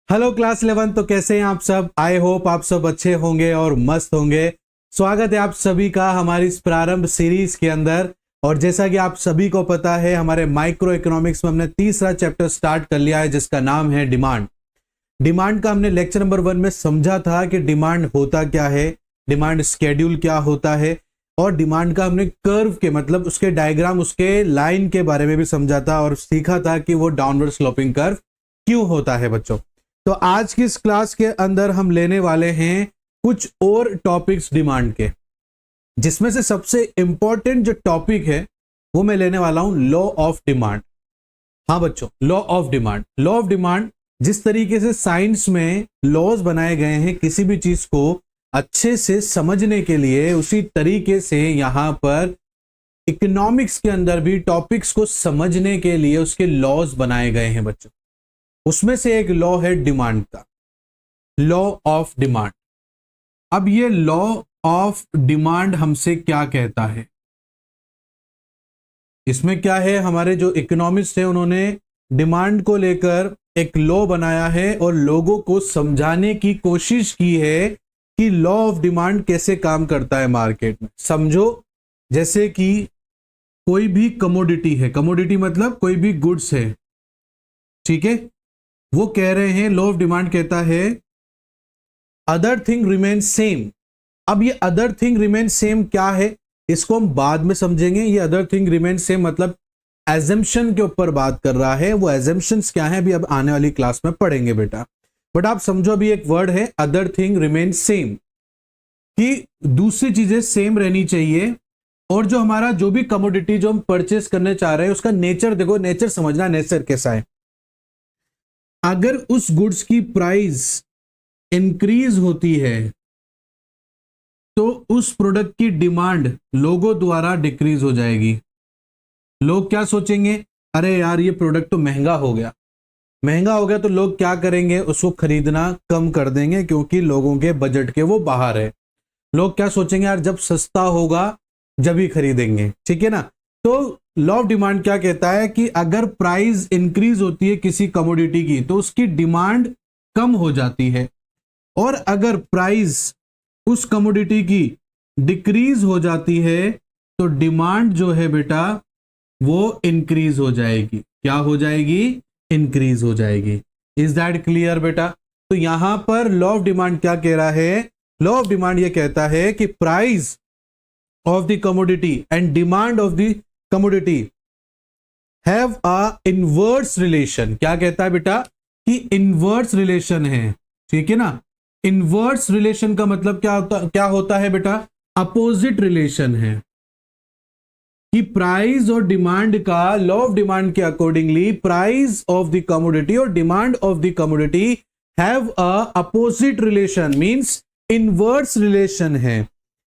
Hello class 11। तो कैसे हैं आप सब? आई होप आप सब अच्छे होंगे और मस्त होंगे। स्वागत है आप सभी का हमारी इस प्रारंभ सीरीज के अंदर। और जैसा कि आप सभी को पता है, हमारे माइक्रो इकोनॉमिक्स में हमने तीसरा चैप्टर स्टार्ट कर लिया है जिसका नाम है डिमांड। डिमांड का हमने लेक्चर नंबर 1 में समझा था कि डिमांड होता क्या है, डिमांड स्केड्यूल क्या होता है, और डिमांड का हमने कर्व के मतलब उसके डायग्राम, उसके लाइन के बारे में भी समझा था और सीखा था कि वो डाउनवर्ड स्लोपिंग कर्व क्यों होता है बच्चों। तो आज की इस क्लास के अंदर हम लेने वाले हैं कुछ और टॉपिक्स डिमांड के, जिसमें से सबसे इंपॉर्टेंट जो टॉपिक है वो मैं लेने वाला हूं लॉ ऑफ डिमांड। हाँ बच्चों, law of demand. Law of demand, जिस तरीके से साइंस में लॉज बनाए गए हैं किसी भी चीज को अच्छे से समझने के लिए, उसी तरीके से यहां पर इकोनॉमिक्स के अंदर भी टॉपिक्स को समझने के लिए उसके लॉज बनाए गए हैं बच्चों। उसमें से एक लॉ है डिमांड का, लॉ ऑफ डिमांड। अब ये लॉ ऑफ डिमांड हमसे क्या कहता है? इसमें क्या है, हमारे जो इकोनॉमिस्ट हैं उन्होंने डिमांड को लेकर एक लॉ बनाया है और लोगों को समझाने की कोशिश की है कि लॉ ऑफ डिमांड कैसे काम करता है मार्केट में। समझो, जैसे कि कोई भी कमोडिटी है, कमोडिटी मतलब कोई भी गुड्स है, ठीक है, वो कह रहे हैं, लॉ ऑफ डिमांड कहता है अदर थिंग रिमेन सेम। अब ये अदर थिंग रिमेन सेम क्या है इसको हम बाद में समझेंगे। ये अदर थिंग रिमेन सेम मतलब एजम्पशन के ऊपर बात कर रहा है। वो एजम्पशंस क्या है अभी अब आने वाली क्लास में पढ़ेंगे बेटा। बट आप समझो अभी एक वर्ड है अदर थिंग रिमेन सेम, कि दूसरी चीजें सेम रहनी चाहिए। और जो हमारा जो भी कमोडिटी जो हम परचेस करने चाह रहे हैं उसका नेचर देखो, नेचर समझना, नेचर कैसा है। अगर उस गुड्स की प्राइस इंक्रीज होती है तो उस प्रोडक्ट की डिमांड लोगों द्वारा डिक्रीज हो जाएगी। लोग क्या सोचेंगे, अरे यार ये प्रोडक्ट तो महंगा हो गया। महंगा हो गया तो लोग क्या करेंगे, उसको खरीदना कम कर देंगे क्योंकि लोगों के बजट के वो बाहर है। लोग क्या सोचेंगे, यार जब सस्ता होगा जब ही खरीदेंगे, ठीक है ना। तो लॉ ऑफ डिमांड क्या कहता है कि अगर प्राइस इंक्रीज होती है किसी कमोडिटी की तो उसकी डिमांड कम हो जाती है, और अगर प्राइस उस कमोडिटी की डिक्रीज हो जाती है तो डिमांड जो है बेटा वो इंक्रीज हो जाएगी। क्या हो जाएगी? इंक्रीज हो जाएगी। इज दैट क्लियर बेटा? तो यहां पर लॉ ऑफ डिमांड क्या कह रहा है? लॉ ऑफ डिमांड ये कहता है कि price of the commodity and demand of the commodity have a inverse relation. क्या कहता है बेटा? कि इनवर्स रिलेशन है, ठीक है ना। इनवर्स रिलेशन का मतलब क्या होता है बेटा? अपोजिट रिलेशन है। कि प्राइस और डिमांड का, लॉ ऑफ डिमांड के accordingly price of the commodity और demand of the commodity have a opposite relation, means inverse relation है,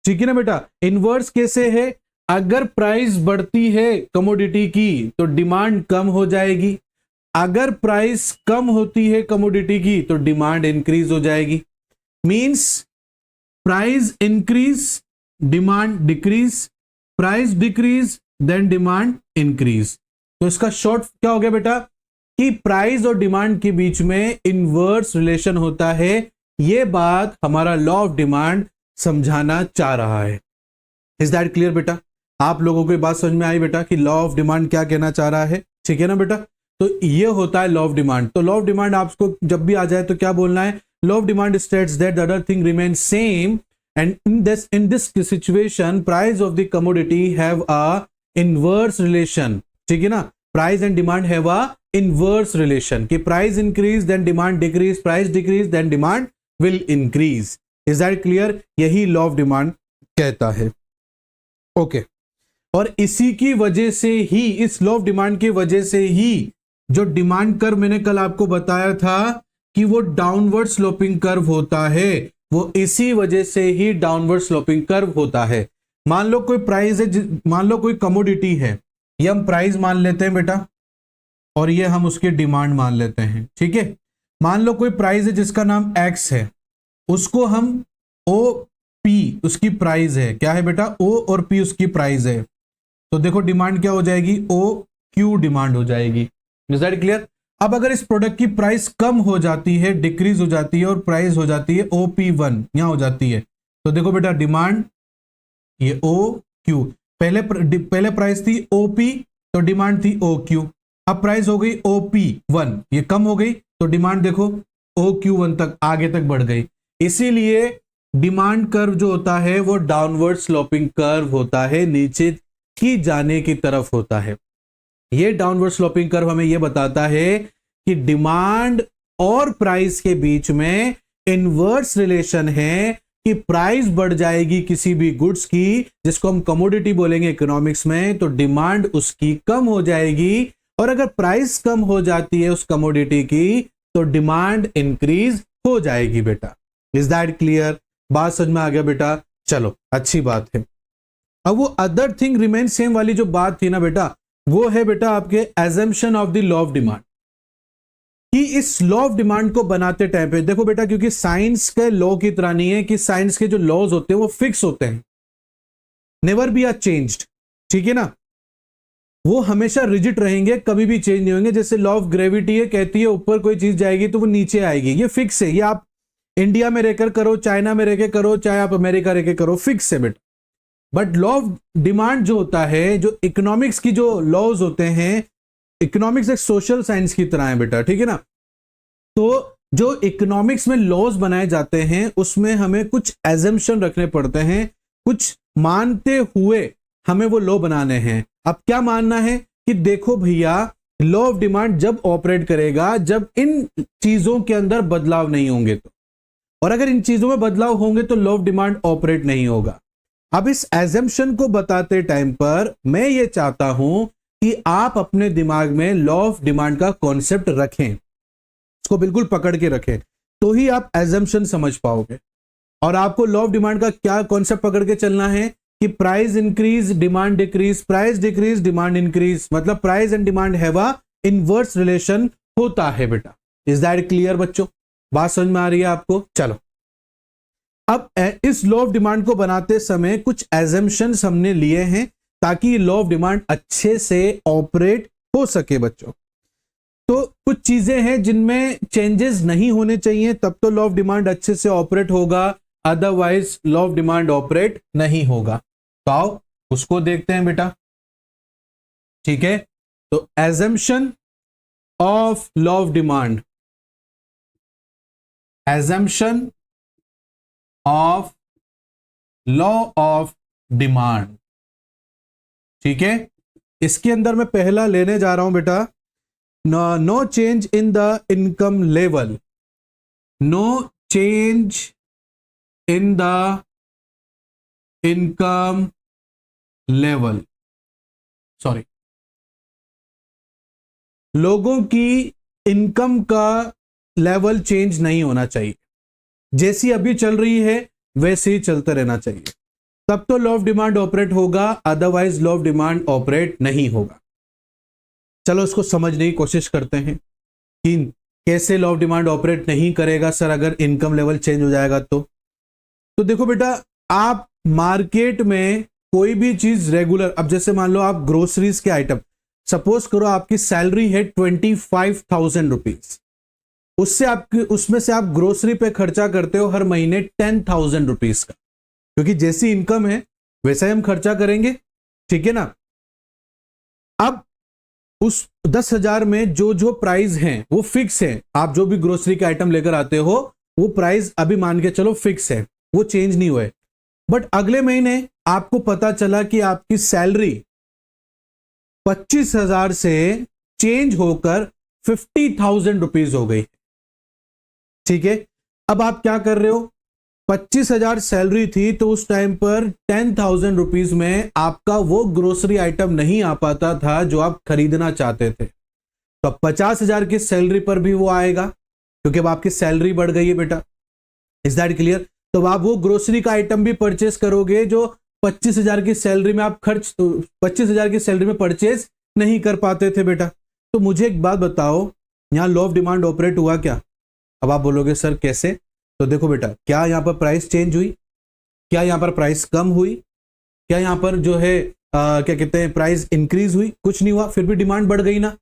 ठीक है ना बेटा। इनवर्स कैसे है? अगर प्राइस बढ़ती है कमोडिटी की तो डिमांड कम हो जाएगी, अगर प्राइस कम होती है कमोडिटी की तो डिमांड इंक्रीज हो जाएगी। Means price increase demand decrease, price decrease then demand increase. तो इसका शॉर्ट क्या हो गया बेटा? कि प्राइस और डिमांड के बीच में इनवर्स रिलेशन होता है। यह बात हमारा लॉ ऑफ डिमांड समझाना चाह रहा है। इज दैट क्लियर बेटा? आप लोगों को ये बात समझ में आई बेटा कि लॉ ऑफ डिमांड क्या कहना चाह रहा है, ठीक है ना बेटा। तो ये होता है लॉ ऑफ डिमांड। तो लॉ ऑफ डिमांड आपको जब भी आ जाए तो क्या बोलना है? Law of demand states that the other thing remain same and in this situation price of the commodity have a inverse relation, ठीक है ना। Price and demand have a inverse relation, कि price increase then demand decrease, price decrease then demand will increase. Is that clear? यही law of demand कहता है। Okay और इसी की वजह से ही, इस लॉ ऑफ डिमांड की वजह से ही जो डिमांड कर्व मैंने कल आपको बताया था कि वो डाउनवर्ड स्लोपिंग कर्व होता है, वो इसी वजह से ही डाउनवर्ड स्लोपिंग कर्व होता है। मान लो कोई प्राइस है, मान लो कोई कमोडिटी है, ये हम प्राइस मान लेते हैं बेटा और ये हम उसकी डिमांड मान लेते हैं, ठीक है। मान लो कोई प्राइस है जिसका नाम एक्स है, उसको हम ओ पी उसकी प्राइस है। क्या है बेटा? ओ और पी उसकी प्राइस है। तो देखो डिमांड क्या हो जाएगी? ओ क्यू डिमांड हो जाएगी। Is that clear? अब अगर इस प्रोडक्ट की प्राइस कम हो जाती है, डिक्रीज हो जाती है और प्राइस हो जाती है OP1, यहां हो जाती है, तो देखो बेटा डिमांड ये OQ, पहले प्राइस थी OP तो डिमांड थी OQ, अब प्राइस हो गई OP1, ये कम हो गई तो डिमांड देखो OQ1 तक आगे तक बढ़ गई। इसीलिए डिमांड कर्व जो होता है वो डाउनवर्ड स्लोपिंग कर्व होता है, नीचे की जाने की तरफ होता है। ये डाउनवर्ड स्लोपिंग कर्व हमें ये बताता है कि डिमांड और प्राइस के बीच में इनवर्स रिलेशन है कि प्राइस बढ़ जाएगी किसी भी गुड्स की, जिसको हम कमोडिटी बोलेंगे इकोनॉमिक्स में, तो डिमांड उसकी कम हो जाएगी, और अगर प्राइस कम हो जाती है उस कमोडिटी की तो डिमांड इंक्रीज हो जाएगी बेटा। Is that clear? बात समझ में आ गया बेटा? चलो अच्छी बात है। अब वो अदर थिंग रिमेन सेम वाली जो बात थी ना बेटा, वो है बेटा आपके assumption of the law of demand, कि इस लॉ ऑफ डिमांड को बनाते टाइम पे देखो बेटा, क्योंकि साइंस के लॉ की तरह नहीं है कि साइंस के जो लॉज होते हैं वो फिक्स होते हैं, नेवर बी आर चेंज्ड, ठीक है ना, वो हमेशा रिजिड रहेंगे, कभी भी चेंज नहीं होंगे। जैसे लॉ ऑफ ग्रेविटी है, कहती है ऊपर कोई चीज जाएगी तो वो नीचे आएगी, ये फिक्स है, ये आप इंडिया में रहकर करो, चाइना में रहकर करो, चाहे आप अमेरिका रहकर करो, फिक्स है बेटा। बट लॉ ऑफ डिमांड जो होता है, जो इकोनॉमिक्स की जो लॉज होते हैं, इकोनॉमिक्स एक सोशल साइंस की तरह है बेटा, ठीक है ना, तो जो इकोनॉमिक्स में लॉज बनाए जाते हैं उसमें हमें कुछ एजम्पशन रखने पड़ते हैं, कुछ मानते हुए हमें वो लॉ बनाने हैं। अब क्या मानना है कि देखो भैया, लॉ ऑफ डिमांड जब ऑपरेट करेगा जब इन चीजों के अंदर बदलाव नहीं होंगे तो, और अगर इन चीजों में बदलाव होंगे तो लॉ ऑफ डिमांड ऑपरेट नहीं होगा। अब इस एजम्पशन को बताते टाइम पर मैं ये चाहता हूं कि आप अपने दिमाग में लॉ ऑफ डिमांड का कॉन्सेप्ट रखें, इसको बिल्कुल पकड़ के रखें, तो ही आप एजम्पशन समझ पाओगे। और आपको लॉ ऑफ डिमांड का क्या कॉन्सेप्ट पकड़ के चलना है कि price increase demand decrease, price decrease demand increase, मतलब price and demand have a inverse relation होता है बेटा। इज दैट क्लियर बच्चों? बात समझ में आ रही है आपको? चलो, अब इस लॉ ऑफ डिमांड को बनाते समय कुछ एजम्पशंस हमने लिए हैं ताकि लॉ ऑफ डिमांड अच्छे से ऑपरेट हो सके बच्चों। तो कुछ चीजें हैं जिनमें चेंजेस नहीं होने चाहिए, तब तो लॉ ऑफ डिमांड अच्छे से ऑपरेट होगा, otherwise law of demand operate नहीं होगा। तो आओ उसको देखते हैं बेटा, ठीक है। तो assumption of law of demand, assumption of law of demand, ठीक है। इसके अंदर मैं पहला लेने जा रहा हूं बेटा, no change in the income level, no change in the income level, sorry, लोगों की इनकम का लेवल चेंज नहीं होना चाहिए, जैसी अभी चल रही है वैसे ही चलता रहना चाहिए, तब तो लॉ ऑफ डिमांड ऑपरेट होगा, otherwise law of demand operate नहीं होगा। चलो इसको समझने की कोशिश करते हैं कि कैसे लॉ ऑफ डिमांड ऑपरेट नहीं करेगा सर अगर इनकम लेवल चेंज हो जाएगा तो देखो बेटा, आप मार्केट में कोई भी चीज रेगुलर, अब जैसे मान लो आप ग्रोसरीज के आइटम, सपोज करो आपकी सैलरी है 25,000 रुपीज, उसमें से आप ग्रोसरी पे खर्चा करते हो हर महीने 10,000 रुपीज का, क्योंकि जैसी इनकम है वैसा ही हम खर्चा करेंगे, ठीक है ना। अब उस 10,000 में जो जो प्राइस हैं वो फिक्स है, आप जो भी ग्रोसरी के आइटम लेकर आते हो वो प्राइस अभी मान के चलो फिक्स है, वो चेंज नहीं हुए। बट अगले महीने आपको पता चला कि आपकी सैलरी 25,000 से चेंज होकर 50,000 रुपीज हो गई, ठीक है। अब आप क्या कर रहे हो, 25,000 सैलरी थी तो उस टाइम पर 10,000 रुपीज में आपका वो ग्रोसरी आइटम नहीं आ पाता था जो आप खरीदना चाहते थे, तो अब 50,000 की सैलरी पर भी वो आएगा, क्योंकि अब आपकी सैलरी बढ़ गई है बेटा। Is that clear? तो आप वो ग्रोसरी का आइटम भी परचेस करोगे जो 25,000 की सैलरी में आप 25,000 की सैलरी में परचेस नहीं कर पाते थे बेटा। तो मुझे एक बात बताओ, यहां लॉ ऑफ डिमांड ऑपरेट हुआ क्या? अब आप बोलोगे सर कैसे? तो देखो बेटा, क्या यहां पर प्राइस चेंज हुई? क्या यहां पर प्राइस कम हुई? क्या यहां पर जो है क्या कहते हैं प्राइस इंक्रीज हुई? कुछ नहीं हुआ, फिर भी डिमांड बढ़ गई ना।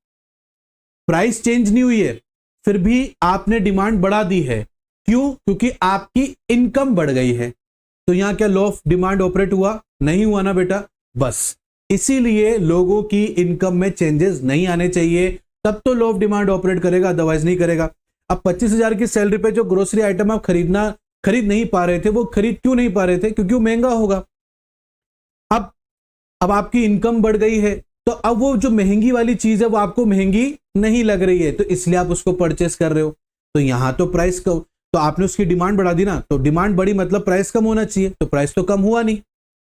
प्राइस चेंज नहीं हुई है, फिर भी आपने डिमांड बढ़ा दी है। क्यों? क्योंकि आपकी इनकम बढ़ गई है। तो यहां क्या लॉ ऑफ डिमांड ऑपरेट हुआ? नहीं हुआ ना बेटा। बस इसीलिए लोगों की इनकम में चेंजेस नहीं आने चाहिए, तब तो लॉ ऑफ डिमांड ऑपरेट करेगा, अदरवाइज नहीं करेगा। अब 25,000 की सैलरी पे जो ग्रोसरी आइटम आप खरीद नहीं पा रहे थे, वो खरीद क्यों नहीं पा रहे थे? क्योंकि वो महंगा होगा। अब आपकी इनकम बढ़ गई है, तो अब वो जो महंगी वाली चीज है वो आपको महंगी नहीं लग रही है, तो इसलिए आप उसको परचेस कर रहे हो। तो यहां तो प्राइस कम, तो आपने उसकी डिमांड बढ़ा दी ना, तो डिमांड बढ़ी मतलब प्राइस कम होना चाहिए, तो प्राइस तो कम हुआ नहीं,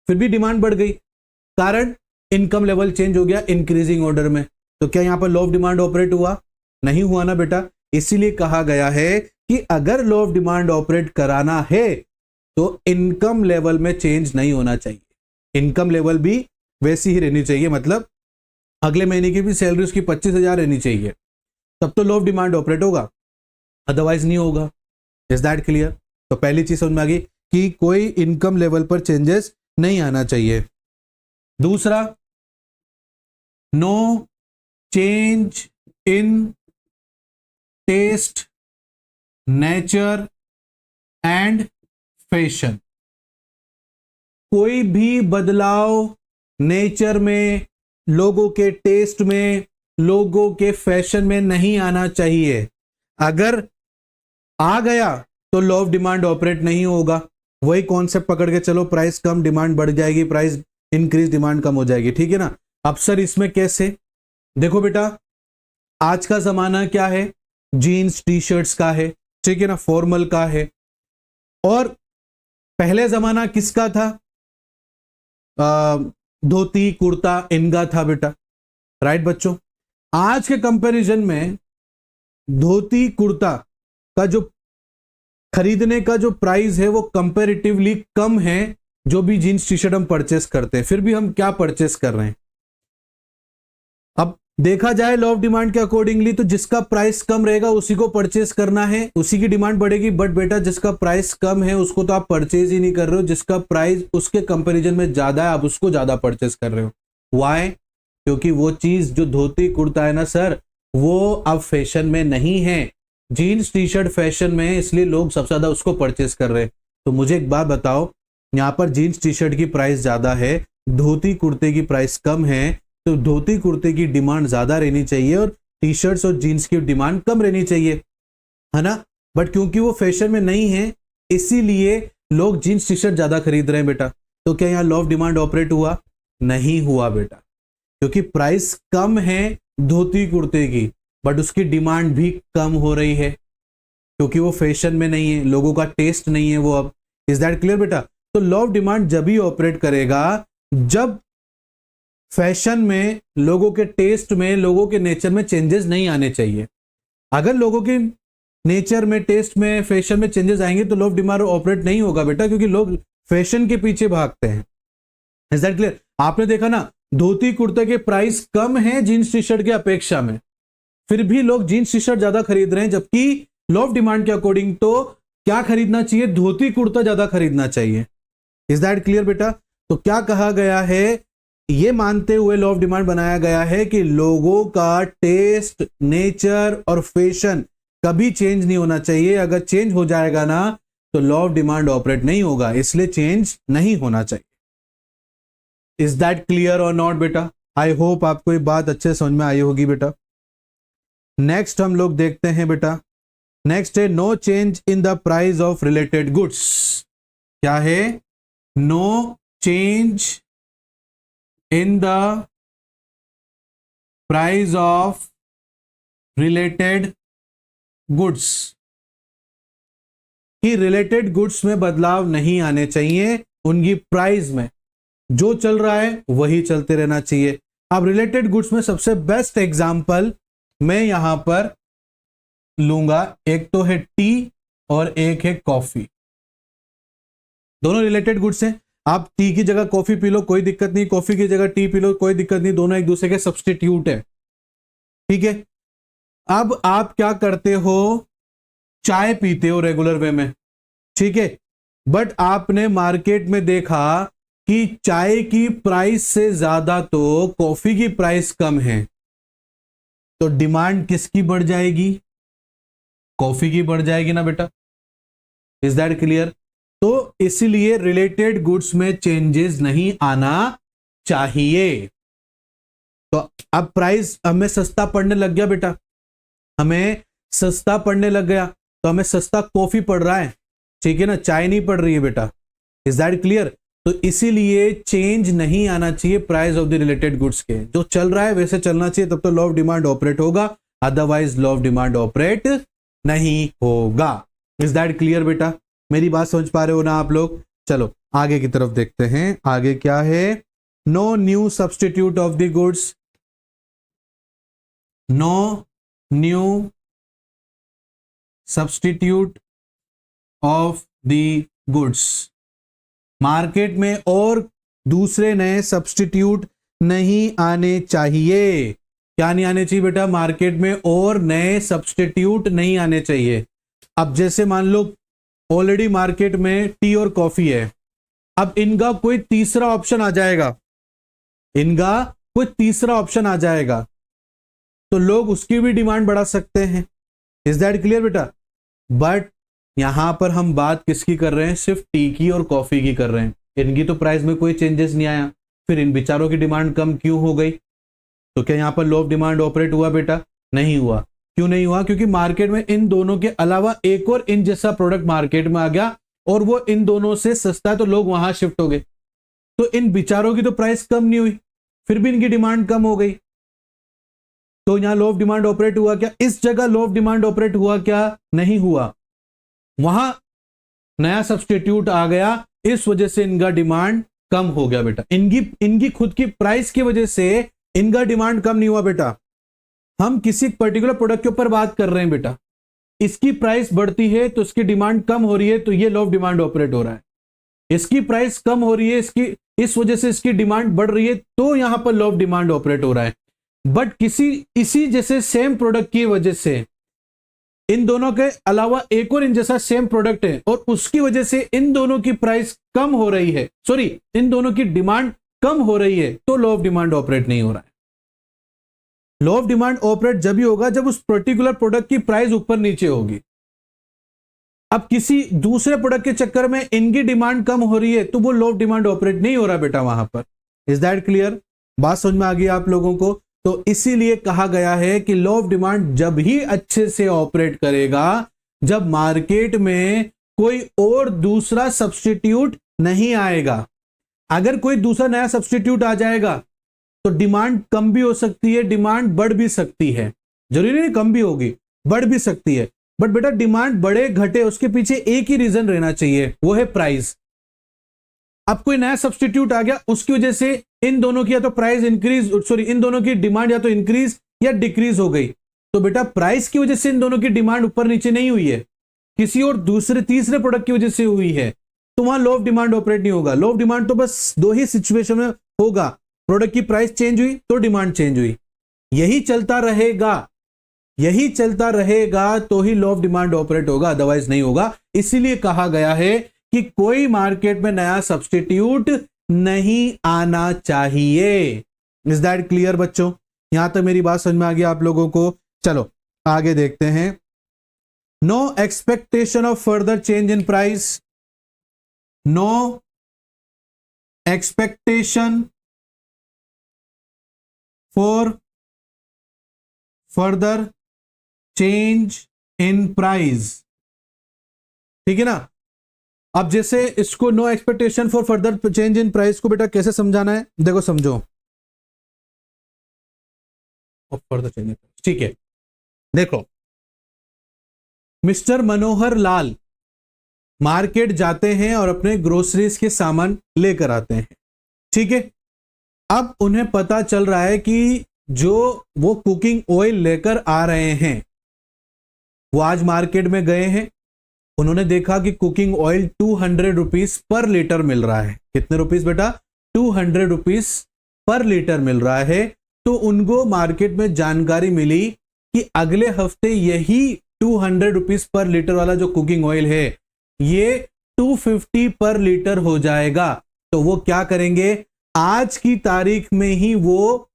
फिर भी डिमांड बढ़ गई, कारण इनकम लेवल चेंज हो गया इंक्रीजिंग ऑर्डर में। तो क्या यहां पर लॉ ऑफ डिमांड ऑपरेट हुआ? नहीं हुआ ना बेटा। इसीलिए कहा गया है कि अगर लॉ ऑफ डिमांड ऑपरेट कराना है तो इनकम लेवल में चेंज नहीं होना चाहिए, इनकम लेवल भी वैसी ही रहनी चाहिए, मतलब अगले महीने की भी सैलरी उसकी 25,000 रहनी चाहिए, तब तो लॉ ऑफ डिमांड ऑपरेट होगा, अदरवाइज नहीं होगा। Is that clear? तो पहली चीज समझ में आ गई कि कोई इनकम लेवल पर चेंजेस नहीं आना चाहिए। दूसरा, no change in taste, nature and fashion. कोई भी बदलाव नेचर में, लोगों के टेस्ट में, लोगों के फैशन में नहीं आना चाहिए। अगर आ गया तो लॉ ऑफ डिमांड ऑपरेट नहीं होगा। वही कॉन्सेप्ट पकड़ के चलो, प्राइस कम डिमांड बढ़ जाएगी, प्राइस इंक्रीज डिमांड कम हो जाएगी, ठीक है ना। अब सर इसमें कैसे? देखो बेटा, आज का जमाना क्या है? जीन्स टी शर्ट्स का है, ठीक है ना, फॉर्मल का है। और पहले जमाना किसका था? धोती कुर्ता इनका था बेटा, राइट बच्चों। आज के कंपैरिजन में धोती कुर्ता का जो खरीदने का जो प्राइस है वो कंपैरेटिवली कम है जो भी जीन्स टी शर्ट हम परचेस करते हैं। फिर भी हम क्या परचेस कर रहे हैं? अब देखा जाए लॉ ऑफ डिमांड के अकॉर्डिंगली तो जिसका प्राइस कम रहेगा उसी को परचेस करना है, उसी की डिमांड बढ़ेगी। बट बेटा जिसका प्राइस कम है उसको तो आप परचेज ही नहीं कर रहे हो, जिसका प्राइस उसके कंपैरिजन में ज्यादा है आप उसको ज्यादा परचेस कर रहे हो। व्हाई? क्योंकि वो चीज जो धोती कुर्ता है ना सर, वो अब फैशन में नहीं है, जीन्स टी शर्ट फैशन में है, इसलिए लोग सबसे ज्यादा उसको परचेस कर रहे हैं। तो मुझे एक बात बताओ, यहाँ पर जीन्स टी शर्ट की प्राइस ज्यादा है, धोती कुर्ते की प्राइस कम है, तो धोती कुर्ते की डिमांड ज्यादा रहनी चाहिए और टी शर्ट्स और जीन्स की डिमांड कम रहनी चाहिए, है ना। बट क्योंकि वो फैशन में नहीं है इसीलिए लोग जीन्स टी शर्ट ज्यादा खरीद रहे हैं बेटा। तो क्या यहाँ लॉ ऑफ डिमांड ऑपरेट हुआ? नहीं हुआ बेटा, क्योंकि प्राइस कम है धोती कुर्ते की बट उसकी डिमांड भी कम हो रही है, क्योंकि वो फैशन में नहीं है, लोगों का टेस्ट नहीं है वो अब। इज दैट क्लियर बेटा? तो लॉ ऑफ डिमांड जब ही ऑपरेट करेगा जब फैशन में, लोगों के टेस्ट में, लोगों के नेचर में चेंजेस नहीं आने चाहिए। अगर लोगों के नेचर में, टेस्ट में, फैशन में चेंजेस आएंगे तो लॉ ऑफ डिमांड ऑपरेट नहीं होगा बेटा, क्योंकि लोग फैशन के पीछे भागते हैं। Is that clear? आपने देखा ना, धोती कुर्ते के प्राइस कम है जीन्स टी शर्ट के अपेक्षा में, फिर भी लोग जीन्स टी शर्ट ज्यादा खरीद रहे हैं, जबकि लॉ ऑफ डिमांड के अकॉर्डिंग तो क्या खरीदना चाहिए? धोती कुर्ता ज्यादा खरीदना चाहिए। इज दैट क्लियर बेटा? तो क्या कहा गया है, ये मानते हुए लॉ ऑफ डिमांड बनाया गया है कि लोगों का टेस्ट, नेचर और फैशन कभी चेंज नहीं होना चाहिए। अगर चेंज हो जाएगा ना तो लॉ ऑफ डिमांड ऑपरेट नहीं होगा, इसलिए चेंज नहीं होना चाहिए। इज दैट क्लियर और नॉट बेटा? आई होप आपको ये बात अच्छे समझ में आई होगी बेटा। नेक्स्ट हम लोग देखते हैं बेटा, नेक्स्ट है no change in the price of related goods. क्या है? No change in the price of related goods, कि रिलेटेड गुड्स में बदलाव नहीं आने चाहिए, उनकी प्राइस में जो चल रहा है वही चलते रहना चाहिए। अब रिलेटेड गुड्स में सबसे बेस्ट एग्जांपल मैं यहां पर लूंगा, एक तो है टी और एक है कॉफी। दोनों रिलेटेड गुड्स हैं। आप टी की जगह कॉफी पी लो कोई दिक्कत नहीं, कॉफी की जगह टी पी लो कोई दिक्कत नहीं, दोनों एक दूसरे के सब्स्टिट्यूट है, ठीक है। अब आप क्या करते हो, चाय पीते हो रेगुलर वे में, ठीक है, बट आपने मार्केट में देखा कि चाय की प्राइस से ज्यादा तो कॉफी की प्राइस कम है, तो डिमांड किसकी बढ़ जाएगी? कॉफी की बढ़ जाएगी ना बेटा। Is that clear? तो इसलिए रिलेटेड गुड्स में चेंजेस नहीं आना चाहिए। तो अब प्राइस हमें सस्ता पड़ने लग गया बेटा, हमें सस्ता पड़ने लग गया, तो हमें सस्ता कॉफी पड़ रहा है, ठीक है ना, चाय नहीं पड़ रही है बेटा। Is that clear? तो इसीलिए चेंज नहीं आना चाहिए price of the related goods के, जो चल रहा है वैसे चलना चाहिए, तब तो लॉ ऑफ डिमांड ऑपरेट होगा, otherwise law of demand operate नहीं होगा। इज दैट क्लियर बेटा? मेरी बात समझ पा रहे हो ना आप लोग? चलो आगे की तरफ देखते हैं, आगे क्या है? No new substitute of the goods, no new substitute of the goods. Market में और दूसरे नए सब्सटीट्यूट नहीं आने चाहिए। क्या नहीं आने चाहिए बेटा? मार्केट में और नए सब्सटीट्यूट नहीं आने चाहिए। अब जैसे मान लो ऑलरेडी मार्केट में टी और कॉफी है, अब इनका कोई तीसरा ऑप्शन आ जाएगा, इनका कोई तीसरा ऑप्शन आ जाएगा, तो लोग उसकी भी डिमांड बढ़ा सकते हैं। इज दैट क्लियर बेटा? बट यहां पर हम बात किसकी कर रहे हैं? सिर्फ टी की और कॉफी की कर रहे हैं, इनकी तो प्राइस में कोई चेंजेस नहीं आया, फिर इन बेचारों की डिमांड कम क्यों हो गई? तो क्या यहां पर लॉ ऑफ डिमांड ऑपरेट हुआ बेटा? नहीं हुआ। क्यों नहीं हुआ? क्योंकि मार्केट में इन दोनों के अलावा एक और इन जैसा प्रोडक्ट मार्केट में आ गया और वो इन दोनों से सस्ता है, तो लोग वहां शिफ्ट हो गए, तो इन बेचारों की तो प्राइस कम नहीं हुई, फिर भी इनकी डिमांड कम हो गई। तो यहां लॉ ऑफ डिमांड ऑपरेट हुआ क्या? इस जगह लॉ ऑफ डिमांड ऑपरेट हुआ क्या? नहीं हुआ। वहां नया सब्सटीट्यूट आ गया, इस वजह से इनका डिमांड कम हो गया बेटा। इनकी खुद की प्राइस की वजह से इनका डिमांड कम नहीं हुआ बेटा। हम किसी पर्टिकुलर प्रोडक्ट के ऊपर बात कर रहे हैं बेटा, इसकी प्राइस बढ़ती है तो इसकी डिमांड कम हो रही है, तो ये लॉ ऑफ डिमांड ऑपरेट हो रहा है। इसकी प्राइस कम हो रही है, इस वजह से इसकी डिमांड बढ़ रही है, तो यहां पर लॉ ऑफ डिमांड ऑपरेट हो रहा है। बट इसी जैसे सेम प्रोडक्ट की वजह से इन दोनों के अलावा एक और इन जैसा सेम प्रोडक्ट है और उसकी वजह से इन दोनों की प्राइस कम हो रही है, सॉरी इन दोनों की डिमांड कम हो रही है, तो लॉ ऑफ डिमांड ऑपरेट नहीं हो रहा है। लॉ ऑफ डिमांड ऑपरेट जब भी होगा जब उस पर्टिकुलर प्रोडक्ट की प्राइस ऊपर नीचे होगी। अब किसी दूसरे प्रोडक्ट के चक्कर में इनकी डिमांड कम हो रही है, तो वो लॉ ऑफ डिमांड ऑपरेट नहीं हो रहा बेटा वहां पर। Is that clear? बात समझ में आ गई आप लोगों को? तो इसीलिए कहा गया है कि लॉ ऑफ डिमांड जब ही अच्छे से ऑपरेट करेगा जब मार्केट में कोई और दूसरा सब्स्टिट्यूट नहीं आएगा। अगर कोई दूसरा नया सब्स्टिट्यूट आ जाएगा तो डिमांड कम भी हो सकती है, डिमांड बढ़ भी सकती है, जरूरी नहीं कम भी होगी, बढ़ भी सकती है। बट बेटा डिमांड बढ़े घटे उसके पीछे एक ही रीजन रहना चाहिए, वो है प्राइस। अब कोई नया सब्स्टिट्यूट आ गया, उसकी वजह से इन दोनों की या तो प्राइस इंक्रीज, सॉरी इन दोनों की डिमांड या तो इंक्रीज या डिक्रीज हो गई, तो बेटा प्राइस की वजह से इन दोनों की डिमांड ऊपर नीचे नहीं हुई है, किसी और दूसरे तीसरे प्रोडक्ट की वजह से हुई है, तो वहां लॉ ऑफ डिमांड ऑपरेट नहीं होगा। लॉ ऑफ डिमांड तो बस दो ही सिचुएशन में होगा, प्रोडक्ट की प्राइस चेंज हुई तो डिमांड चेंज हुई, यही चलता रहेगा, यही चलता रहेगा तो ही लॉ ऑफ डिमांड ऑपरेट होगा, अदरवाइज नहीं होगा। इसीलिए कहा गया है कि कोई मार्केट में नया सब्स्टिट्यूट नहीं आना चाहिए। इज दैट क्लियर बच्चों? यहां तक मेरी बात समझ में आ गई आप लोगों को? चलो आगे देखते हैं। No expectation of further change in price, no expectation for further change in price, ठीक है ना। अब जैसे इसको no expectation for further change in price को बेटा कैसे समझाना है, देखो समझो। फर्दर चेंज, ठीक है, देखो मिस्टर मनोहर लाल मार्केट जाते हैं और अपने ग्रोसरीज के सामान लेकर आते हैं, ठीक है। अब उन्हें पता चल रहा है कि जो वो कुकिंग ऑयल लेकर आ रहे हैं, वो आज मार्केट में गए हैं, उन्होंने देखा कि cooking oil 200 rupees per litre मिल रहा है। कितने रुपीस बेटा? 200 रुपीज पर लीटर मिल रहा है। तो उनको मार्केट में जानकारी मिली कि अगले हफ्ते यही 200 रुपीज पर लीटर वाला जो कुकिंग ऑयल है ये 250 पर लीटर हो जाएगा। तो वो क्या करेंगे, आज की तारीख में ही वो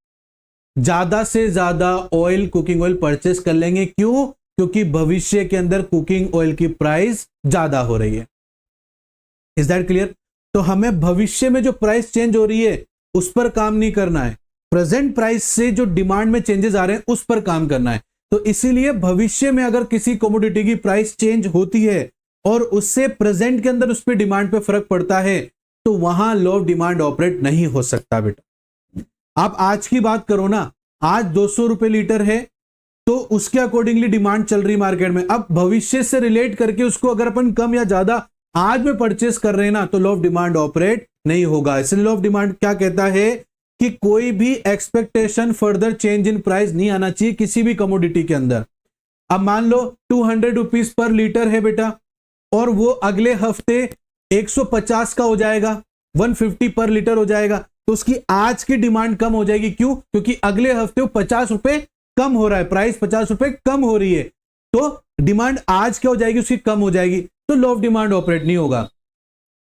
ज्यादा से ज्यादा ऑयल, कुकिंग ऑयल परचेस कर लेंगे। क्यों? क्योंकि भविष्य के अंदर कुकिंग ऑयल की प्राइस ज्यादा हो रही है। Is that clear? तो हमें भविष्य में जो प्राइस चेंज हो रही है उस पर काम नहीं करना है, प्रेजेंट प्राइस से जो डिमांड में चेंजेस आ रहे हैं उस पर काम करना है। तो इसीलिए भविष्य में अगर किसी कमोडिटी की प्राइस चेंज होती है और उससे प्रेजेंट के अंदर उस पर डिमांड पे फर्क पड़ता है तो वहां लॉ ऑफ डिमांड ऑपरेट नहीं हो सकता बेटा। आप आज की बात करो ना, आज 200 रुपए लीटर है तो उसके अकॉर्डिंगली डिमांड चल रही मार्केट में। अब भविष्य से रिलेट करके उसको अगर अपन कम या ज्यादा आज में परचेस कर रहे हैं ना तो लॉ ऑफ डिमांड ऑपरेट नहीं होगा। इसलिए लॉ ऑफ डिमांड क्या कहता है कि कोई भी expectation further change in price नहीं आना चाहिए किसी भी कमोडिटी के अंदर। अब मान लो 200 रुपीज पर लीटर है बेटा और वो अगले हफ्ते 150 का हो जाएगा, 150 पर लीटर हो जाएगा, तो उसकी आज की डिमांड कम हो जाएगी। क्यों? क्योंकि अगले हफ्ते वो 50 रुपए कम हो रहा है, प्राइस 50 रुपए कम हो रही है, तो डिमांड आज क्या हो जाएगी? उसकी कम हो जाएगी, तो लॉ ऑफ डिमांड ऑपरेट नहीं होगा।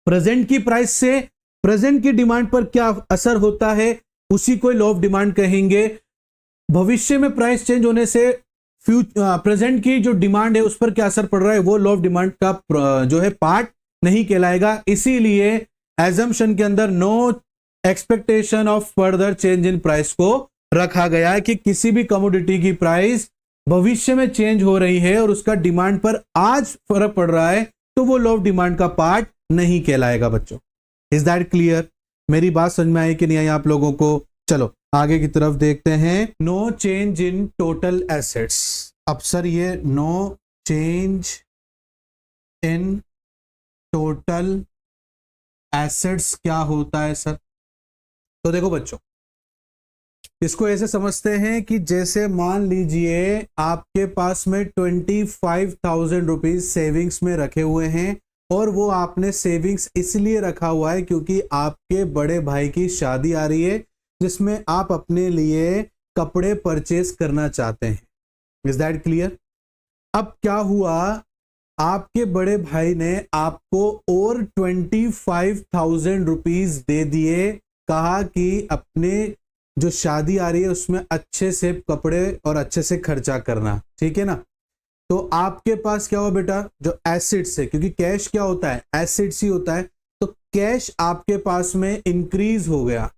प्रेजेंट की प्राइस से प्रेजेंट की डिमांड पर क्या असर होता है उसी को लॉ ऑफ डिमांड कहेंगे। भविष्य में प्राइस चेंज होने से प्रेजेंट की जो डिमांड है उस पर क्या असर पड़ रहा है वो लॉ ऑफ डिमांड का जो है पार्ट नहीं कहलाएगा। इसीलिए एजम्पशन के अंदर no expectation of further change in price को रखा गया है कि किसी भी कमोडिटी की प्राइस भविष्य में चेंज हो रही है और उसका डिमांड पर आज फर्क पड़ रहा है तो वो लॉ ऑफ डिमांड का पार्ट नहीं कहलाएगा बच्चों। Is that clear? मेरी बात समझ में आई कि नहीं आई आप लोगों को? चलो आगे की तरफ देखते हैं। No change in total assets. अब सर ये no change in total assets क्या होता है सर? तो देखो बच्चों, इसको ऐसे समझते हैं कि जैसे मान लीजिए आपके पास में 25,000 रुपीज सेविंग्स में रखे हुए हैं और वो आपने सेविंग्स इसलिए रखा हुआ है क्योंकि आपके बड़े भाई की शादी आ रही है जिसमें आप अपने लिए कपड़े परचेस करना चाहते हैं। Is that clear? अब क्या हुआ, आपके बड़े भाई ने आपको और 25,000 रुपीज दे दिए, कहा कि अपने जो शादी आ रही है उसमें अच्छे से कपड़े और अच्छे से खर्चा करना, ठीक है ना? तो आपके पास क्या हुआ बेटा, जो एसेट्स है, क्योंकि कैश क्या होता है? एसेट्स ही होता है, तो कैश आपके पास में इंक्रीज हो गया।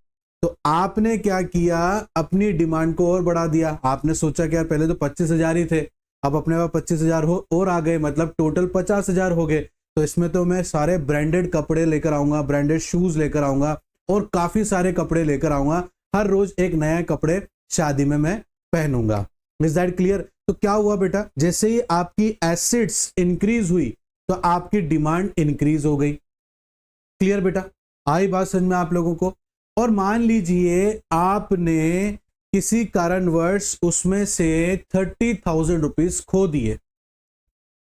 तो आपने क्या किया, अपनी डिमांड को और बढ़ा दिया। आपने सोचा कि यार पहले तो 25,000 ही थे, अब अपने पास 25,000 और आ गए, मतलब टोटल 50,000 हो गए। तो इसमें तो मैं सारे ब्रांडेड कपड़े लेकर आऊंगा, ब्रांडेड शूज लेकर आऊंगा और काफी सारे कपड़े लेकर आऊंगा, हर रोज एक नया कपड़े शादी में मैं पहनूंगा। Is that clear? तो क्या हुआ बेटा, जैसे ही आपकी एसेट्स इंक्रीज हुई तो आपकी डिमांड इंक्रीज हो गई। क्लियर बेटा? आई बात समझ में आप लोगों को? और मान लीजिए आपने किसी कारणवश उसमें से 30,000 रुपीज खो दिए।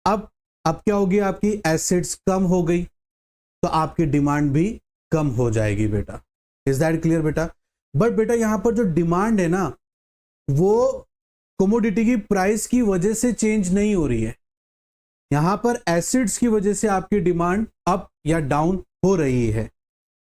अब क्या होगी, आपकी एसेट्स कम हो गई तो आपकी डिमांड भी कम हो जाएगी बेटा। इज दैट क्लियर बेटा? बट बेटा यहां पर जो डिमांड है ना वो कमोडिटी की प्राइस की वजह से चेंज नहीं हो रही है, यहां पर एसिड्स की वजह से आपकी डिमांड अप या डाउन हो रही है।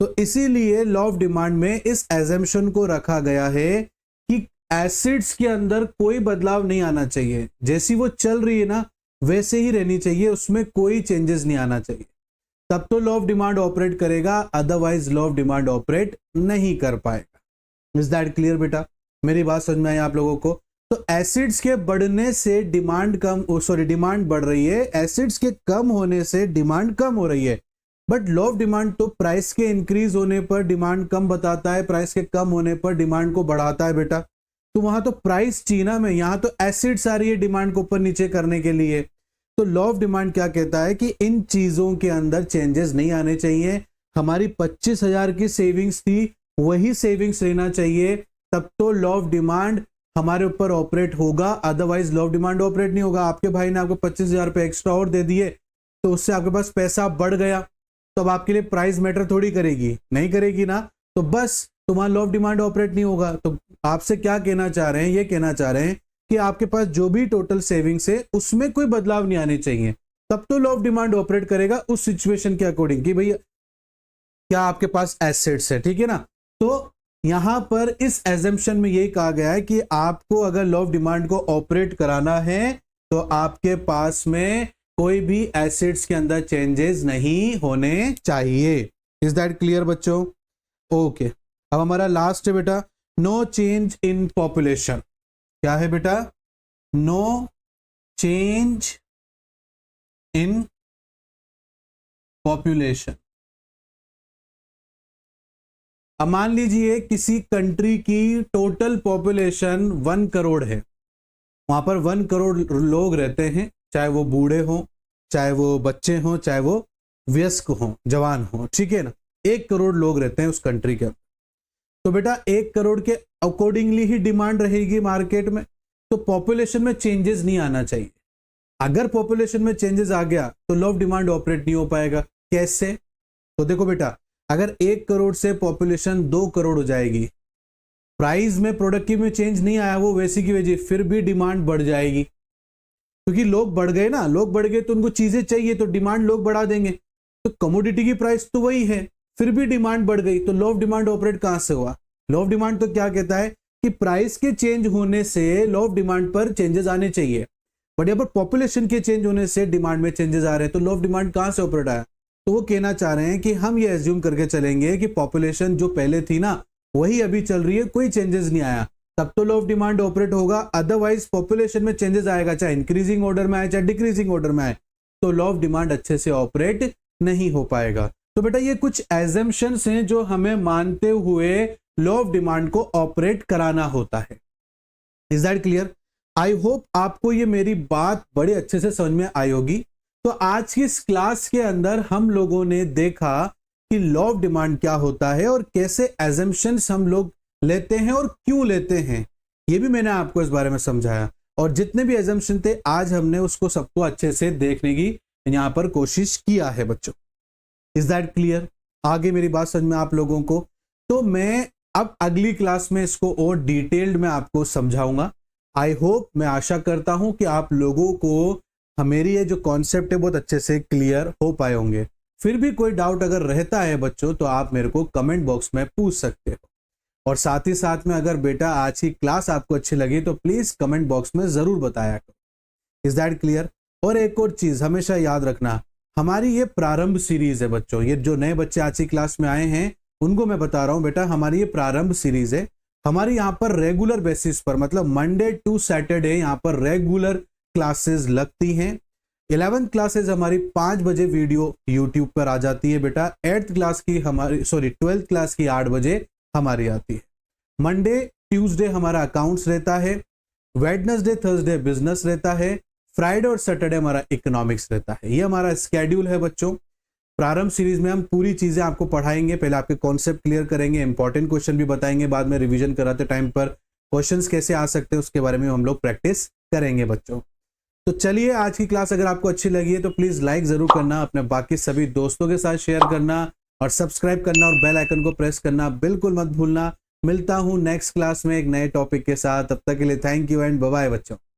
तो इसीलिए लॉ ऑफ डिमांड में इस एजम्पशन को रखा गया है कि एसिड्स के अंदर कोई बदलाव नहीं आना चाहिए, जैसी वो चल रही है ना वैसे ही रहनी चाहिए, उसमें कोई चेंजेस नहीं आना चाहिए, तब तो लॉ ऑफ डिमांड ऑपरेट करेगा, otherwise law of demand operate नहीं कर पाएगा। इज दैट क्लियर बेटा? मेरी बात समझ में आई आप लोगों को? तो एसिड्स के बढ़ने से डिमांड डिमांड बढ़ रही है, एसिड्स के कम होने से डिमांड कम हो रही है। बट लॉ ऑफ डिमांड तो प्राइस के इंक्रीज होने पर डिमांड कम बताता है, प्राइस के कम होने पर डिमांड को बढ़ाता है बेटा। तो वहां तो प्राइस चीना में, यहां तो एसिड्स आ रही है डिमांड को ऊपर नीचे करने के लिए। तो लॉ ऑफ डिमांड क्या कहता है कि इन चीजों के अंदर चेंजेस नहीं आने चाहिए। हमारी 25,000 की सेविंग्स थी, वही सेविंग्स रहना चाहिए, तब तो लॉ ऑफ डिमांड हमारे ऊपर ऑपरेट होगा, otherwise law of demand operate नहीं होगा। आपके भाई ने आपको 25,000 रुपए एक्स्ट्रा और दे दिए तो उससे आपके पास पैसा बढ़ गया, तो अब आपके लिए प्राइस मैटर थोड़ी करेगी, नहीं करेगी ना, तो बस तुम्हारा लॉ ऑफ डिमांड ऑपरेट नहीं होगा। तो आपसे क्या कहना चाह रहे हैं, ये कहना चाह रहे हैं कि आपके पास जो भी टोटल सेविंग्स है उसमें कोई बदलाव नहीं आने चाहिए, तब तो लॉ ऑफ डिमांड ऑपरेट करेगा उस सिचुएशन के अकॉर्डिंग कि भैया क्या आपके पास एसेट्स है, ठीक है ना। तो यहां पर इस एजम्पशन में यही कहा गया है कि आपको अगर लॉ ऑफ डिमांड को ऑपरेट कराना है तो आपके पास में कोई भी एसिड्स के अंदर चेंजेस नहीं होने चाहिए। इज दैट क्लियर बच्चों? ओके, अब हमारा लास्ट है बेटा, नो चेंज इन पॉपुलेशन। क्या है बेटा? No change in population. अब मान लीजिए किसी कंट्री की टोटल पॉपुलेशन 1 करोड़ है, वहां पर 1 करोड़ लोग रहते हैं, चाहे वो बूढ़े हों, चाहे वो बच्चे हों, चाहे वो वयस्क हों, जवान हों, ठीक है ना। 1 करोड़ लोग रहते हैं उस कंट्री के। तो बेटा 1 करोड़ के अकॉर्डिंगली ही डिमांड रहेगी मार्केट में, तो पॉपुलेशन में चेंजेस नहीं आना चाहिए। अगर पॉपुलेशन में चेंजेस आ गया तो लॉ ऑफ डिमांड ऑपरेट नहीं हो पाएगा। कैसे? तो देखो बेटा, अगर 1 करोड़ से पॉपुलेशन 2 करोड़ हो जाएगी, प्राइस में प्रोडक्ट की में चेंज नहीं आया वो वैसी की वजह, फिर भी डिमांड बढ़ जाएगी, क्योंकि लोग बढ़ गए ना, लोग बढ़ गए तो उनको चीजें चाहिए तो डिमांड लोग बढ़ा देंगे। तो कमोडिटी की प्राइस तो वही है, फिर भी डिमांड बढ़ गई, तो लॉ ऑफ डिमांड ऑपरेट कहां से हुआ? लॉ ऑफ डिमांड तो क्या कहता है कि प्राइस के चेंज होने से लॉ ऑफ डिमांड पर चेंजेस आने चाहिए, बट यहाँ पर पॉपुलेशन के चेंज होने से डिमांड में चेंजेस आ रहे हैं, तो लॉ ऑफ डिमांड कहां से ऑपरेट आया? तो वो कहना चाह रहे हैं कि हम ये एज्यूम करके चलेंगे कि पॉपुलेशन जो पहले थी ना वही अभी चल रही है, कोई चेंजेस नहीं आया, तब तो लॉ ऑफ डिमांड ऑपरेट होगा। अदरवाइज पॉपुलेशन में चेंजेस आएगा, चाहे इंक्रीजिंग ऑर्डर में आए चाहे डिक्रीजिंग ऑर्डर में आए, तो लॉ ऑफ डिमांड अच्छे से ऑपरेट नहीं हो पाएगा। तो बेटा ये कुछ एजम्पशंस हैं जो हमें मानते हुए लॉ ऑफ डिमांड को ऑपरेट कराना होता है। Is that clear? I hope आपको ये मेरी बात बड़े अच्छे से समझ में आई होगी। तो आज की इस क्लास के अंदर हम लोगों ने देखा कि लॉ ऑफ डिमांड क्या होता है और कैसे एजम्पशंस हम लोग लेते हैं और क्यों लेते हैं, ये भी मैंने आपको इस बारे में समझाया। और जितने भी एजम्पशन थे आज हमने उसको सबको अच्छे से देखने की यहां पर कोशिश किया है बच्चों। Is that clear? आगे मेरी बात समझ में आप लोगों को? तो मैं अब अगली क्लास में इसको और डिटेल्ड में आपको समझाऊंगा। आई होप, मैं आशा करता हूं कि आप लोगों को मेरी ये जो कॉन्सेप्ट है बहुत अच्छे से क्लियर हो पाए होंगे। फिर भी कोई डाउट अगर रहता है बच्चों तो आप मेरे को कमेंट बॉक्स में पूछ सकते हो, और साथ ही साथ में अगर बेटा आज की क्लास आपको अच्छी लगी तो प्लीज कमेंट बॉक्स में जरूर बताया करो। Is that clear? और एक और चीज हमेशा याद रखना, हमारी ये प्रारंभ सीरीज है बच्चों, ये जो नए बच्चे आज की क्लास में आए हैं उनको मैं बता रहा हूं बेटा, हमारी ये प्रारंभ सीरीज है। हमारी यहाँ पर रेगुलर बेसिस पर, मतलब मंडे टू सैटरडे यहाँ पर रेगुलर क्लासेस लगती हैं। 11th क्लासेस हमारी 5 बजे वीडियो यूट्यूब पर आ जाती है बेटा। 8th क्लास की हमारी 12th क्लास की 8 बजे हमारी आती है। मंडे ट्यूसडे हमारा अकाउंट्स रहता है, वेडनेसडे थर्सडे बिजनेस रहता है, फ्राइडे और सैटरडे हमारा इकोनॉमिक्स रहता है। ये हमारा स्केड्यूल है बच्चों। प्रारंभ सीरीज में हम पूरी चीजें आपको पढ़ाएंगे, पहले आपके कॉन्सेप्ट क्लियर करेंगे, इंपॉर्टेंट क्वेश्चन भी बताएंगे, बाद में रिवीजन कराते टाइम पर क्वेश्चंस कैसे आ सकते हैं उसके बारे में हम लोग प्रैक्टिस करेंगे बच्चों। तो चलिए, आज की क्लास अगर आपको अच्छी लगी है तो प्लीज लाइक जरूर करना, अपने बाकी सभी दोस्तों के साथ शेयर करना और सब्सक्राइब करना और बेल आइकन को प्रेस करना बिल्कुल मत भूलना। मिलता हूं नेक्स्ट क्लास में एक नए टॉपिक के साथ, तब तक के लिए thank you and bye bye बच्चों।